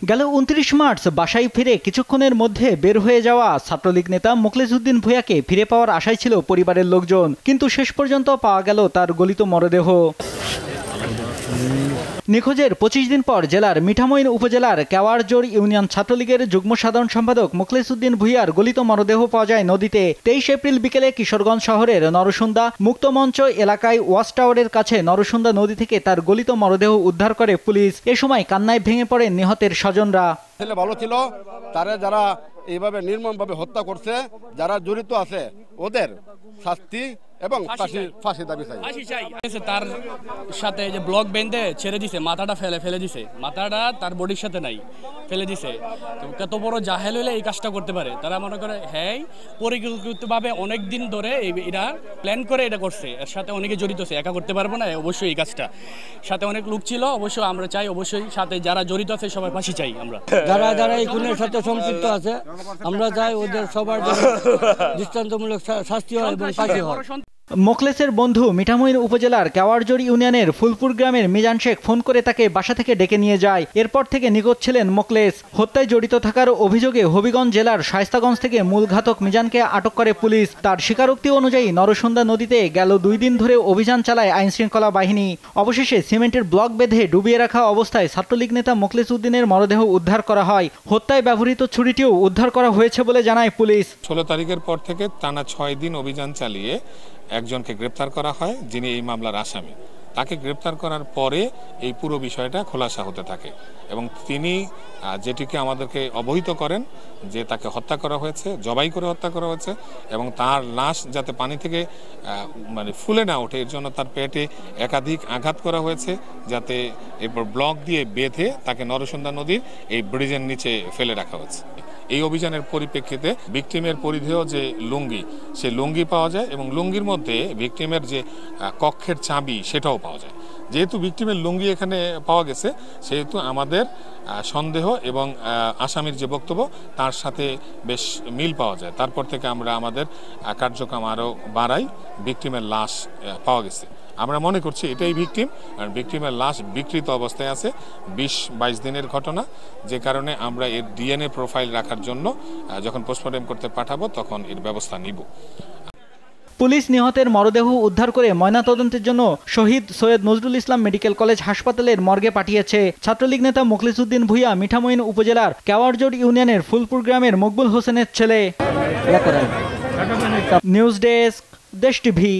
গেল ২৯ মার্চ বাসায় ফিরে কিছুক্ষণের মধ্যে বের হয়ে যাওয়া ছাত্রলীগ নেতা মোখলেছ উদ্দিন ভূঁইয়াকে ফিরে পাওয়ার আশায় ছিল পরিবারের লোকজন, কিন্তু শেষ পর্যন্ত পাওয়া গেল তার গলিত মরদেহ। নিখোঁজের ২৫ দিন পর জেলার মিঠামইন উপজেলার কেওয়ারজোড় ইউনিয়ন ছাত্রলীগের যুগ্ম সাধারণ সম্পাদক মোখলেছ উদ্দিন ভূঁইয়ার গলিত মরদেহ পাওয়া যায় নদীতে। ২৩ এপ্রিল বিকেলে কিশোরগঞ্জ শহরের নরসুন্দা মুক্তমঞ্চ এলাকায় ওয়াচ টাওয়ারের কাছে নরসুন্দা নদী থেকে তার গলিত মরদেহ উদ্ধার করে পুলিশ। এ সময় কান্নায় ভেঙে পড়েন নিহতের স্বজনরা। ভালো ছিল, তারা যারা এইভাবে নির্মমভাবে হত্যা করছে, যারা জড়িত আছে ওদের শাস্তি এবং ফাঁসি দাবি চাই। তার সাথে যে ব্লক বেঁধে ছেড়ে দিছে, মাথাটা ফেলে দিছে, মাথাটা তার বডির সাথে নাই, ফেলে দিছে। কত বড় জাহেল হলে এই কাজটা করতে পারে? তারা মনে করে হ্যাঁ পরিকল্পিতভাবে অনেক দিন ধরে এরা প্ল্যান করে এটা করছে, এর সাথে অনেকে জড়িত আছে, একা করতে পারবো না অবশ্যই এই কাজটা। সাথে অনেক লোক ছিল, অবশ্যই আমরা চাই অবশ্যই সাথে যারা জড়িত আছে সবাই ফাঁসি চাই। আমরা যারা এই খুনের সাথে সম্পৃক্ত আছে আমরা চাই ওদের সবার দৃষ্টান্তমূলক শাস্তি হয় এবং ফাঁসি হয়। মোখলেছের বন্ধু মিঠামইন উপজেলার কেওয়ারজোড় ইউনিয়নের ফুলপুর গ্রামের মিজান শেখ ফোন করে তাকে বাসা থেকে ডেকে নিয়ে যায়। এরপর থেকে নিখোঁজ ছিলেন মোখলেছ। হত্যায় জড়িত থাকার অভিযোগে হবিগঞ্জ জেলার শায়েস্তাগঞ্জ থেকে মূল ঘাতক মিজানকে আটক করে পুলিশ। তার স্বীকারোক্তি অনুযায়ী নরসুন্দা নদীতে গেল ২ দিন ধরে অভিযান চালায় আইনশৃঙ্খলা বাহিনী। অবশেষে সিমেন্টের ব্লক বেঁধে ডুবিয়ে রাখা অবস্থায় ছাত্রলীগ নেতা মোখলেছ উদ্দিনের মরদেহ উদ্ধার করা হয়। হত্যায় ব্যবহৃত ছুরিটিও উদ্ধার করা হয়েছে বলে জানায় পুলিশ। ১৬ তারিখের পর থেকে টানা ৬ দিন অভিযান চালিয়ে একজনকে গ্রেপ্তার করা হয়, যিনি এই মামলার আসামি। তাকে গ্রেপ্তার করার পরে এই পুরো বিষয়টা খোলাসা হতে থাকে এবং তিনি যেটিকে আমাদেরকে অবহিত করেন যে তাকে হত্যা করা হয়েছে, জবাই করে হত্যা করা হয়েছে এবং তার লাশ যাতে পানি থেকে ফুলে না ওঠে এর জন্য তার পেটে একাধিক আঘাত করা হয়েছে, যাতে এরপর ব্লক দিয়ে বেঁধে তাকে নরসুন্দা নদীর এই ব্রিজের নিচে ফেলে রাখা হয়েছে। এই অভিযানের পরিপ্রেক্ষিতে ভিকটিমের পরিধেয় যে লুঙ্গি, সে লুঙ্গি পাওয়া যায় এবং লুঙ্গির মধ্যে ভিকটিমের যে কক্ষের চাবি সেটাও পাওয়া যায়। যেহেতু ভিকটিমের লুঙ্গি এখানে পাওয়া গেছে, সেহেতু আমাদের সন্দেহ এবং আসামির যে বক্তব্য তার সাথে বেশ মিল পাওয়া যায়। তারপর থেকে আমরা আমাদের কার্যক্রম আরও বাড়াই। ভিকটিমের লাশ পাওয়া গেছে, আমরা মনে করছি এটাই ভিকটিম, আর ভিকটিমের লাশ বিকৃত অবস্থায় আছে। ২০-২২ দিনের ঘটনা, যে কারণে আমরা এর ডিএনএ প্রোফাইল রাখার জন্য যখন পোস্টমর্টেম করতে পাঠাবো তখন এর ব্যবস্থা নিব। পুলিশ নিহতের মরদেহ উদ্ধার করে ময়নাতদন্তের জন্য শহীদ সৈয়দ নজরুল ইসলাম মেডিকেল কলেজ হাসপাতালের মর্গে পাঠিয়েছে। ছাত্রলীগ নেতা মোখলেছ উদ্দিন ভূঁইয়া মিঠামইন উপজেলার কেওয়ারজোড় ইউনিয়নের ফুলপুর গ্রামের মকবুল হোসেনের ছেলে। নিউজ ডেস্ক, দেশ টিভি।